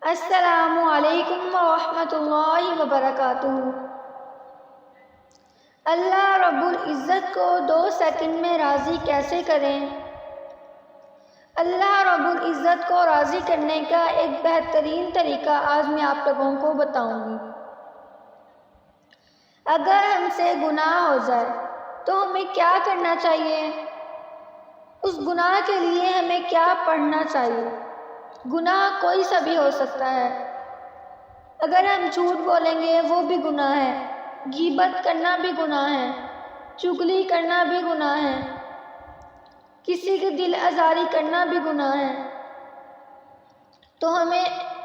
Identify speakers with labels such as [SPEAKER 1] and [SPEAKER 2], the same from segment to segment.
[SPEAKER 1] السلام علیکم ورحمۃ اللہ وبرکاتہ۔ اللہ رب العزت کو 2 سیکنڈ میں راضی کیسے کریں؟ اللہ رب العزت کو راضی کرنے کا ایک بہترین طریقہ آج میں آپ لوگوں کو بتاؤں گی۔ اگر ہم سے گناہ ہو جائے تو ہمیں کیا کرنا چاہیے؟ اس گناہ کے لیے ہمیں کیا پڑھنا چاہیے؟ گناہ کوئی سا بھی ہو سکتا ہے۔ اگر ہم جھوٹ بولیں گے وہ بھی گناہ ہے، غیبت کرنا بھی گناہ ہے، چغلی کرنا بھی گناہ ہے، کسی کی دل آزاری کرنا بھی گناہ ہے۔ تو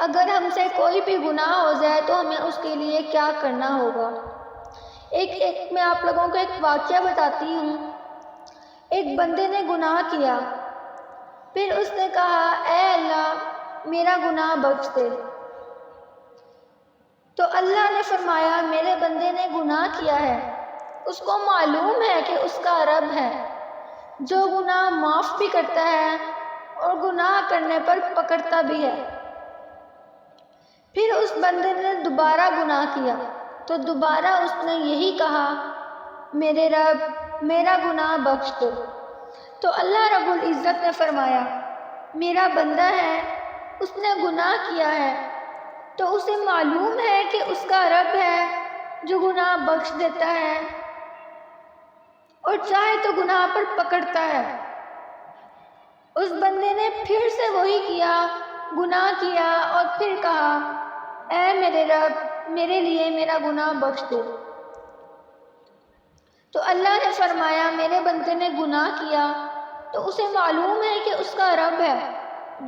[SPEAKER 1] اگر ہم سے کوئی بھی گناہ ہو جائے تو ہمیں اس کے لیے کیا کرنا ہوگا؟ میں آپ لوگوں کو ایک واقعہ بتاتی ہوں۔ ایک بندے نے گناہ کیا، پھر اس نے کہا اے اللہ میرا گناہ بخش دے۔ تو اللہ نے فرمایا میرے بندے نے گناہ کیا ہے، اس کو معلوم ہے کہ اس کا رب ہے جو گناہ معاف بھی کرتا ہے اور گناہ کرنے پر پکڑتا بھی ہے۔ پھر اس بندے نے دوبارہ گناہ کیا تو دوبارہ اس نے یہی کہا میرے رب میرا گناہ بخش دو۔ تو اللہ رب العزت نے فرمایا میرا بندہ ہے، اس نے گناہ کیا ہے تو اسے معلوم ہے کہ اس کا رب ہے جو گناہ بخش دیتا ہے اور چاہے تو گناہ پر پکڑتا ہے۔ اس بندے نے پھر سے وہی کیا، گناہ کیا اور پھر کہا اے میرے رب میرے لیے میرا گناہ بخش دے۔ تو اللہ نے فرمایا میرے بندے نے گناہ کیا تو اسے معلوم ہے کہ اس کا رب ہے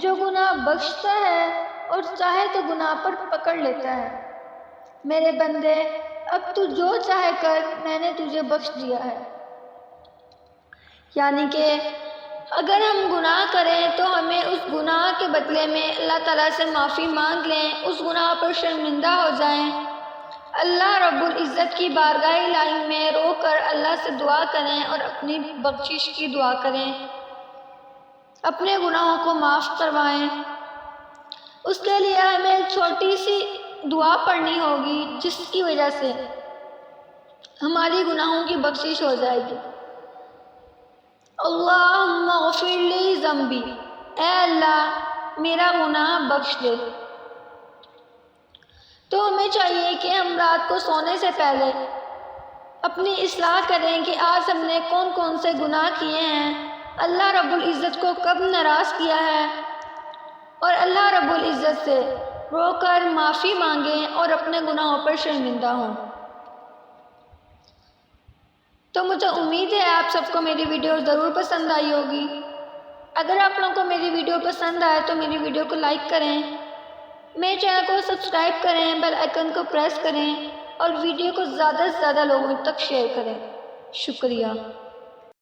[SPEAKER 1] جو گناہ بخشتا ہے اور چاہے تو گناہ پر پکڑ لیتا ہے۔ میرے بندے اب تو جو چاہے کر، میں نے تجھے بخش دیا ہے۔ یعنی کہ اگر ہم گناہ کریں تو ہمیں اس گناہ کے بدلے میں اللہ تعالیٰ سے معافی مانگ لیں، اس گناہ پر شرمندہ ہو جائیں، اللہ رب العزت کی بارگاہ الہی میں رو کر اللہ سے دعا کریں اور اپنی بخشش کی دعا کریں، اپنے گناہوں کو معاف کروائیں۔ اس کے لیے ہمیں ایک چھوٹی سی دعا پڑھنی ہوگی جس کی وجہ سے ہماری گناہوں کی بخشش ہو جائے گی۔ اللہم اغفر لی ذنبی، اے اللہ میرا گناہ بخش دے۔ تو ہمیں چاہیے کہ ہم رات کو سونے سے پہلے اپنی اصلاح کریں کہ آج ہم نے کون کون سے گناہ کیے ہیں، اللہ رب العزت کو کب ناراض کیا ہے، اور اللہ رب العزت سے رو کر معافی مانگیں اور اپنے گناہوں پر شرمندہ ہوں۔ تو مجھے امید ہے آپ سب کو میری ویڈیو ضرور پسند آئی ہوگی۔ اگر آپ لوگوں کو میری ویڈیو پسند آئے تو میری ویڈیو کو لائک کریں، میرے چینل کو سبسکرائب کریں، بیل آئیکن کو پریس کریں اور ویڈیو کو زیادہ سے زیادہ لوگوں تک شیئر کریں۔ شکریہ۔